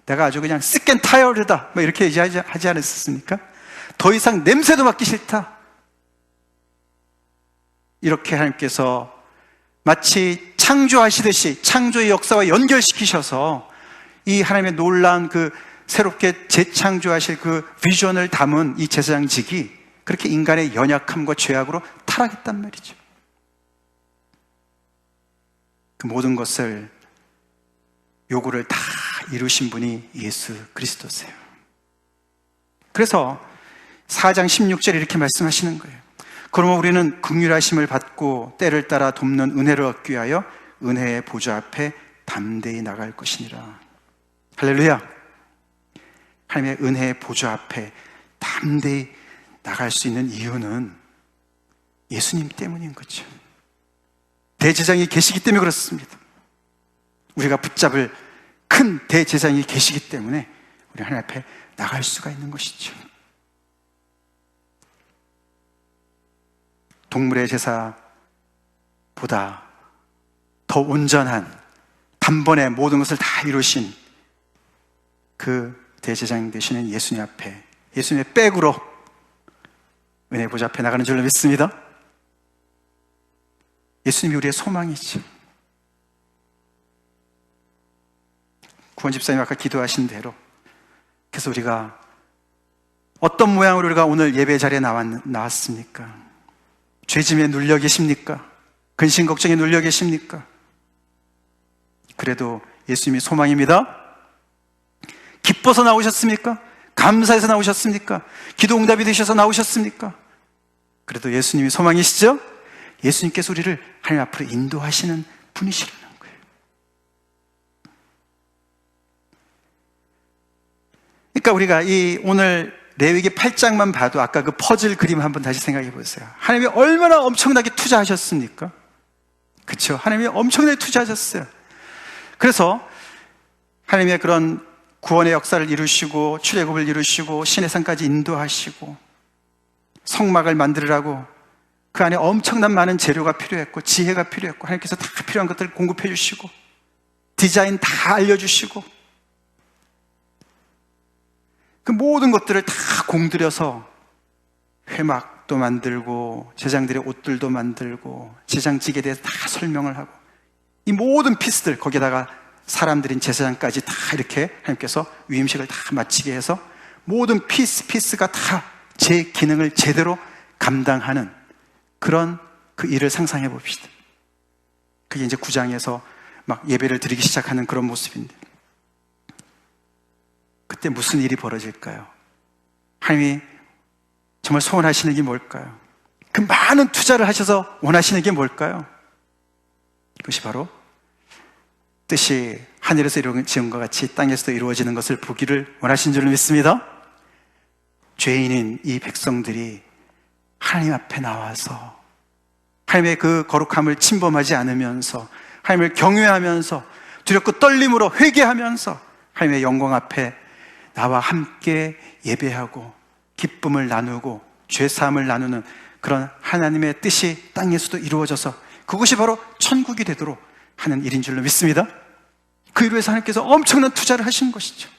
내가 아주 그냥 sick and tired다 이렇게 얘기하지 않았습니까? 더 이상 냄새도 맡기 싫다. 이렇게 하나님께서 마치 창조하시듯이 창조의 역사와 연결시키셔서 이 하나님의 놀라운 그 새롭게 재창조하실 그 비전을 담은 이 제사장직이 그렇게 인간의 연약함과 죄악으로 타락했단 말이죠. 그 모든 것을 요구를 다 이루신 분이 예수 그리스도세요. 그래서 4장 16절에 이렇게 말씀하시는 거예요. 그러면 우리는 긍휼하심을 받고 때를 따라 돕는 은혜를 얻기 위하여 은혜의 보좌 앞에 담대히 나갈 것이니라. 할렐루야. 하나님의 은혜의 보좌 앞에 담대히 나갈 수 있는 이유는 예수님 때문인 거죠. 대제사장이 계시기 때문에 그렇습니다. 우리가 붙잡을 큰 대제사장이 계시기 때문에 우리 하나님 앞에 나갈 수가 있는 것이죠. 동물의 제사보다 더 온전한 단번에 모든 것을 다 이루신 그 대제사장 되시는 예수님 앞에, 예수님의 백으로 은혜 보좌 앞에 나가는 줄로 믿습니다. 예수님이 우리의 소망이죠. 구원 집사님 아까 기도하신 대로, 그래서 우리가 어떤 모양으로 우리가 오늘 예배 자리에 나왔습니까? 죄짐에 눌려 계십니까? 근심 걱정에 눌려 계십니까? 그래도 예수님이 소망입니다. 기뻐서 나오셨습니까? 감사해서 나오셨습니까? 기도 응답이 되셔서 나오셨습니까? 그래도 예수님이 소망이시죠? 예수님께서 우리를 하나님 앞으로 인도하시는 분이시라는 거예요. 그러니까 우리가 이 오늘 레위기 8장만 봐도 아까 그 퍼즐 그림 한번 다시 생각해 보세요. 하나님이 얼마나 엄청나게 투자하셨습니까? 그렇죠? 하나님이 엄청나게 투자하셨어요. 그래서 하나님의 그런 구원의 역사를 이루시고 출애굽을 이루시고 시내산까지 인도하시고 성막을 만들으라고 그 안에 엄청난 많은 재료가 필요했고 지혜가 필요했고 하나님께서 다 필요한 것들을 공급해 주시고 디자인 다 알려주시고 그 모든 것들을 다 공들여서 회막도 만들고 제장들의 옷들도 만들고 제장직에 대해서 다 설명을 하고 이 모든 피스들 거기다가 사람들인 제사장까지 다 이렇게 하나님께서 위임식을 다 마치게 해서 모든 피스가 다 제 기능을 제대로 감당하는 그런 그 일을 상상해 봅시다. 그게 이제 9장에서 막 예배를 드리기 시작하는 그런 모습인데 그때 무슨 일이 벌어질까요? 하나님이 정말 소원하시는 게 뭘까요? 그 많은 투자를 하셔서 원하시는 게 뭘까요? 그것이 바로 뜻이 하늘에서 이루어진 것과 같이 땅에서도 이루어지는 것을 보기를 원하신 줄로 믿습니다. 죄인인 이 백성들이 하나님 앞에 나와서 하나님의 그 거룩함을 침범하지 않으면서 하나님을 경외하면서 두렵고 떨림으로 회개하면서 하나님의 영광 앞에 나와 함께 예배하고 기쁨을 나누고 죄사함을 나누는 그런 하나님의 뜻이 땅에서도 이루어져서 그것이 바로 천국이 되도록 하는 일인 줄로 믿습니다. 그 일을 위해서 하나님께서 엄청난 투자를 하신 것이죠.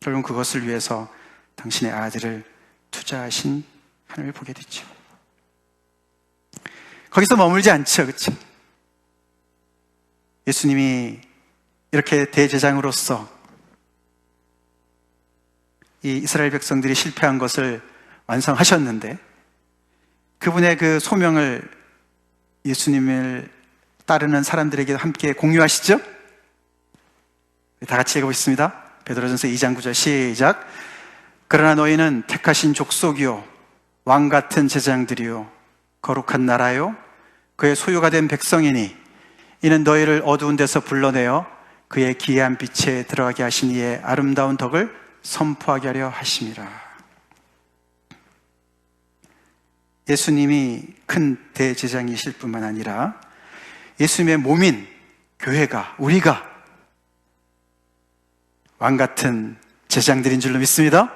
결국 그것을 위해서 당신의 아들을 투자하신 하나님을 보게 됐죠. 거기서 머물지 않죠, 그렇죠? 예수님이 이렇게 대제사장으로서 이 이스라엘 백성들이 실패한 것을 완성하셨는데 그분의 그 소명을 예수님을 따르는 사람들에게 함께 공유하시죠? 다 같이 읽어보겠습니다. 베드로전서 2장 9절 시작. 그러나 너희는 택하신 족속이요 왕 같은 제사장들이요 거룩한 나라요 그의 소유가 된 백성이니 이는 너희를 어두운 데서 불러내어 그의 기이한 빛에 들어가게 하신 이의 아름다운 덕을 선포하게 하려 하심이라. 예수님이 큰 대제사장이실 뿐만 아니라 예수님의 몸인 교회가, 우리가 왕 같은 제사장들인 줄로 믿습니다.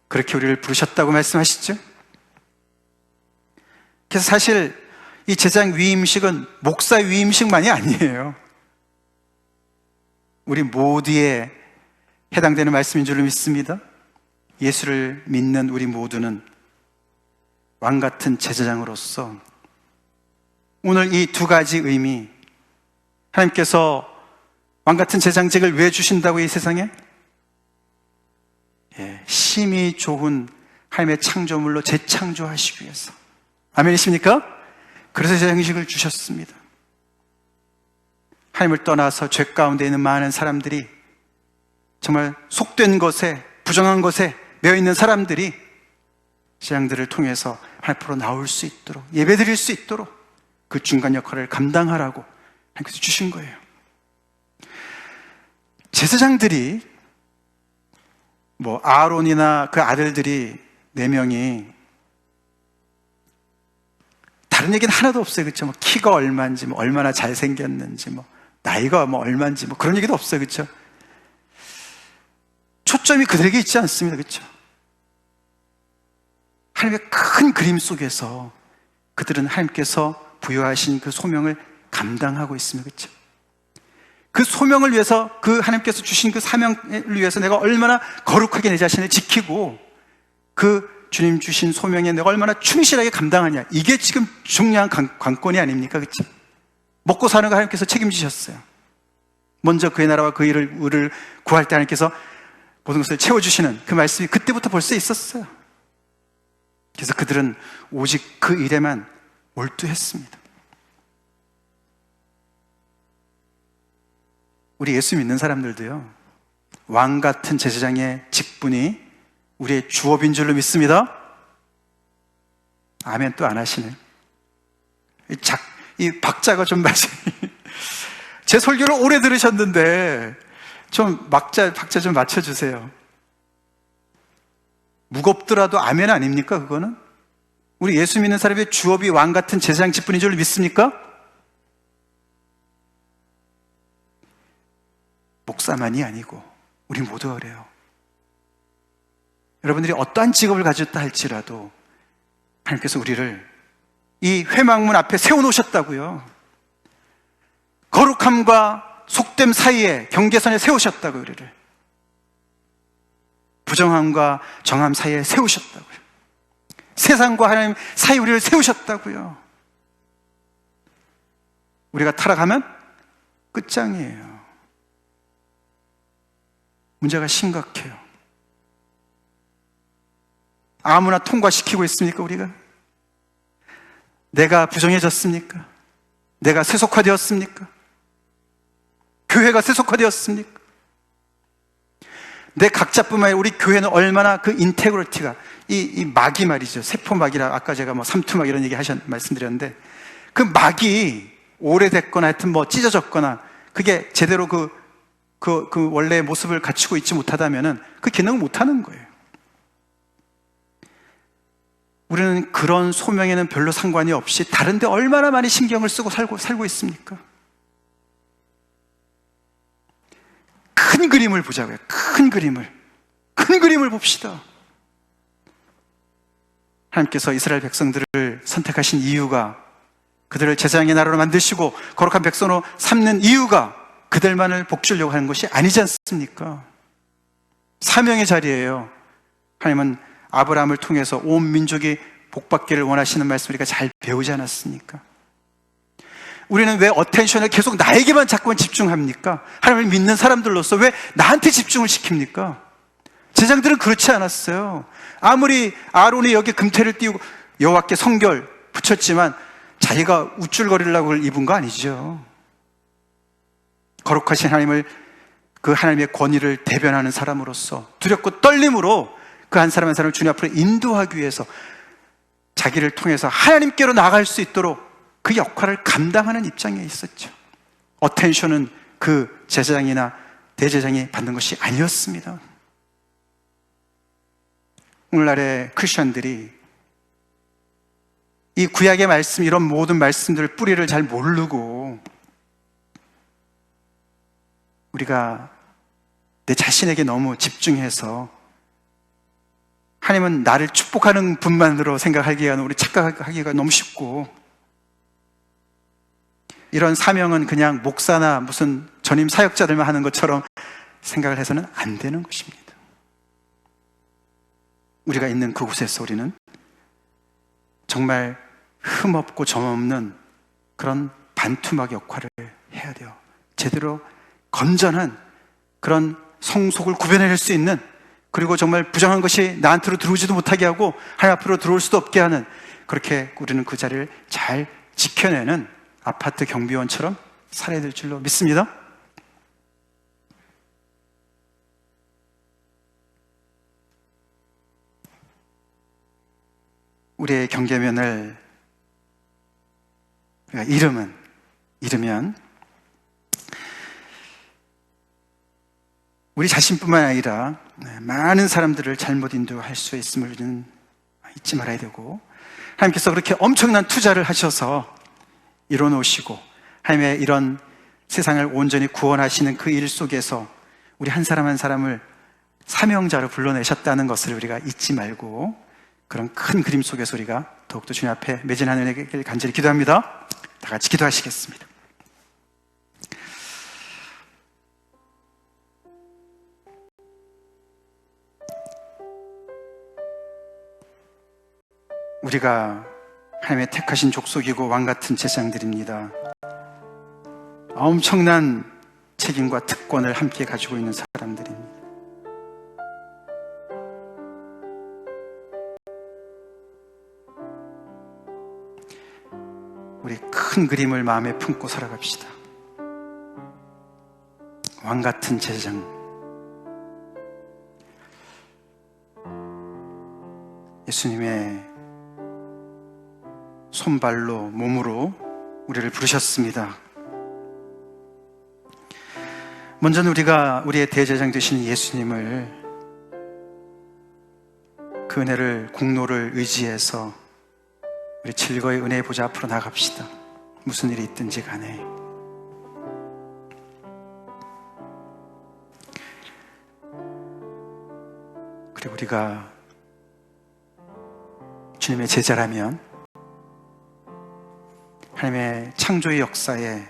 그렇게 우리를 부르셨다고 말씀하시죠. 그래서 사실 이 제사장 위임식은 목사 위임식만이 아니에요. 우리 모두에 해당되는 말씀인 줄로 믿습니다. 예수를 믿는 우리 모두는 왕 같은 제사장으로서 오늘 이 두 가지 의미, 하나님께서 왕 같은 제사장직을 왜 주신다고 이 세상에? 심히 좋은 하나님의 창조물로 재창조하시기 위해서. 아멘이십니까? 그래서 제사장직을 주셨습니다. 하나님을 떠나서 죄 가운데 있는 많은 사람들이 정말 속된 것에, 부정한 것에 매여있는 사람들이 제사장들을 통해서 하나님 앞으로 나올 수 있도록, 예배드릴 수 있도록 그 중간 역할을 감당하라고 하나님께서 주신 거예요. 제사장들이 아론이나 그 아들들이 4명이 다른 얘기는 하나도 없어요. 그렇죠? 키가 얼마인지, 얼마나 잘생겼는지, 나이가 얼마인지, 그런 얘기도 없어요. 그렇죠? 초점이 그들에게 있지 않습니다. 그렇죠? 하나님의 큰 그림 속에서 그들은 하나님께서 부여하신 그 소명을 감당하고 있습니다. 그렇죠? 그 소명을 위해서, 그 하나님께서 주신 그 사명을 위해서 내가 얼마나 거룩하게 내 자신을 지키고 그 주님 주신 소명에 내가 얼마나 충실하게 감당하냐, 이게 지금 중요한 관건이 아닙니까? 그렇죠? 먹고 사는 거 하나님께서 책임지셨어요. 먼저 그의 나라와 그 일을 구할 때 하나님께서 모든 것을 채워주시는 그 말씀이 그때부터 벌써 있었어요. 그래서 그들은 오직 그 일에만 몰두했습니다. 우리 예수 믿는 사람들도요, 왕 같은 제사장의 직분이 우리의 주업인 줄로 믿습니다. 아멘 또 안 하시네. 이 박자가 좀 맞아요. 제 설교를 오래 들으셨는데 좀 박자 좀 맞춰주세요. 무겁더라도 아멘 아닙니까? 그거는 우리 예수 믿는 사람의 주업이 왕 같은 제사장 직분인 줄 믿습니까? 목사만이 아니고 우리 모두가 그래요. 여러분들이 어떠한 직업을 가졌다 할지라도 하나님께서 우리를 이 회막문 앞에 세워놓으셨다고요. 거룩함과 속됨 사이에 경계선에 세우셨다고요. 우리를 부정함과 정함 사이에 세우셨다고요. 세상과 하나님 사이 우리를 세우셨다고요. 우리가 타락하면 끝장이에요. 문제가 심각해요. 아무나 통과시키고 있습니까? 우리가? 내가 부정해졌습니까? 내가 세속화되었습니까? 교회가 세속화되었습니까? 내 각자뿐만 아니라 우리 교회는 얼마나 그 인테그리티가, 이 막이 말이죠. 세포막이라 아까 제가 삼투막 이런 얘기 말씀드렸는데, 그 막이 오래됐거나 하여튼 찢어졌거나 그게 제대로 그 원래의 모습을 갖추고 있지 못하다면은 그 기능을 못하는 거예요. 우리는 그런 소명에는 별로 상관이 없이 다른데 얼마나 많이 신경을 쓰고 살고 있습니까? 큰 그림을 보자고요. 큰 그림을 봅시다. 하나님께서 이스라엘 백성들을 선택하신 이유가, 그들을 제사장의 나라로 만드시고 거룩한 백성으로 삼는 이유가 그들만을 복주려고 하는 것이 아니지 않습니까? 사명의 자리예요. 하나님은 아브라함을 통해서 온 민족이 복받기를 원하시는 말씀을 우리가 잘 배우지 않았습니까? 우리는 왜 어텐션을 계속 나에게만 자꾸만 집중합니까? 하나님을 믿는 사람들로서 왜 나한테 집중을 시킵니까? 제사장들은 그렇지 않았어요. 아무리 아론이 여기 금태를 띄우고 여호와께 성결 붙였지만 자기가 우쭐거리려고 그걸 입은 거 아니죠. 거룩하신 하나님을, 그 하나님의 권위를 대변하는 사람으로서 두렵고 떨림으로 그 한 사람 한 사람을 주님 앞으로 인도하기 위해서 자기를 통해서 하나님께로 나아갈 수 있도록 그 역할을 감당하는 입장에 있었죠. 어텐션은 그 제사장이나 대제사장이 받는 것이 아니었습니다. 오늘날의 크리스천들이 이 구약의 말씀, 이런 모든 말씀들 뿌리를 잘 모르고 우리가 내 자신에게 너무 집중해서 하나님은 나를 축복하는 분만으로 생각하기가, 우리 착각하기가 너무 쉽고, 이런 사명은 그냥 목사나 무슨 전임 사역자들만 하는 것처럼 생각을 해서는 안 되는 것입니다. 우리가 있는 그곳에서 우리는 정말 흠없고 점없는 그런 반투막 역할을 해야 돼요. 제대로 건전한 그런 성속을 구별해낼 수 있는, 그리고 정말 부정한 것이 나한테로 들어오지도 못하게 하고 하나님 앞으로 들어올 수도 없게 하는, 그렇게 우리는 그 자리를 잘 지켜내는 아파트 경비원처럼 살아야 될 줄로 믿습니다. 우리의 경계면을 우리가 잃으면 우리 자신뿐만 아니라 많은 사람들을 잘못 인도할 수 있음을 우리는 잊지 말아야 되고, 하나님께서 그렇게 엄청난 투자를 하셔서 이뤄놓으시고 하나님의 이런 세상을 온전히 구원하시는 그 일 속에서 우리 한 사람 한 사람을 사명자로 불러내셨다는 것을 우리가 잊지 말고, 그런 큰 그림 속에서 우리가 더욱더 주님 앞에 매진하는 은혜를 간절히 기도합니다. 다 같이 기도하시겠습니다. 우리가 하나님의 택하신 족속이고 왕같은 제사장들입니다. 엄청난 책임과 특권을 함께 가지고 있는 사람들입니다. 우리 큰 그림을 마음에 품고 살아갑시다. 왕같은 제사장, 예수님의 손발로, 몸으로 우리를 부르셨습니다. 먼저는 우리가 우리의 대제사장 되시는 예수님을, 그 은혜를, 공로를 의지해서 우리 즐거이 은혜의 보좌 앞으로 나갑시다. 무슨 일이 있든지 간에. 그리고 우리가 주님의 제자라면 하나님의 창조의 역사에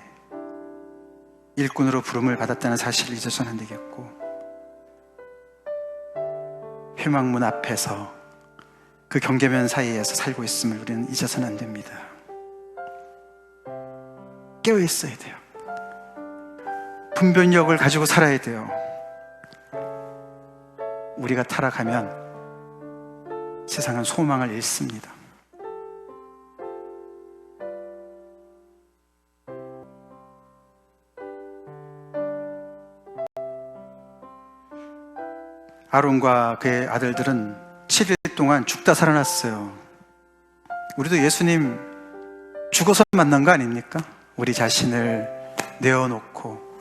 일꾼으로 부름을 받았다는 사실을 잊어서는 안 되겠고, 회막문 앞에서 그 경계면 사이에서 살고 있음을 우리는 잊어서는 안 됩니다. 깨어 있어야 돼요. 분별력을 가지고 살아야 돼요. 우리가 타락하면 세상은 소망을 잃습니다. 아론과 그의 아들들은 7일 동안 죽다 살아났어요. 우리도 예수님 죽어서 만난 거 아닙니까? 우리 자신을 내어놓고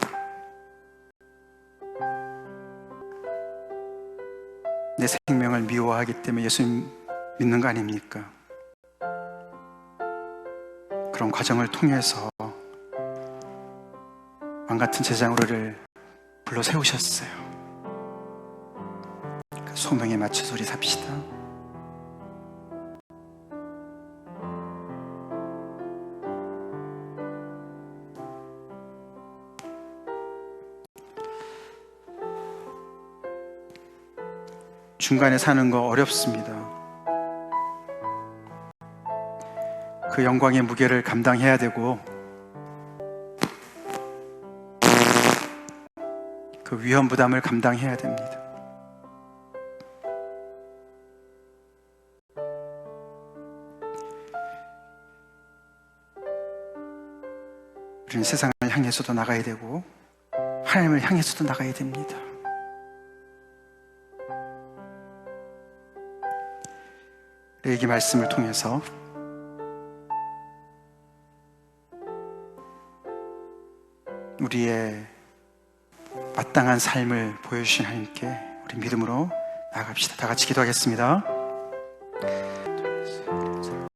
내 생명을 미워하기 때문에 예수님 믿는 거 아닙니까? 그런 과정을 통해서 왕같은 제사장 우리를 불러 세우셨어요. 그 소명에 맞춰서 우리 삽시다. 중간에 사는 거 어렵습니다. 그 영광의 무게를 감당해야 되고 그 위험 부담을 감당해야 됩니다. 우리는 세상을 향해서도 나가야 되고 하나님을 향해서도 나가야 됩니다. 레위기 말씀을 통해서 우리의 마땅한 삶을 보여주신 하나님께 우리 믿음으로 나아갑시다. 다 같이 기도하겠습니다.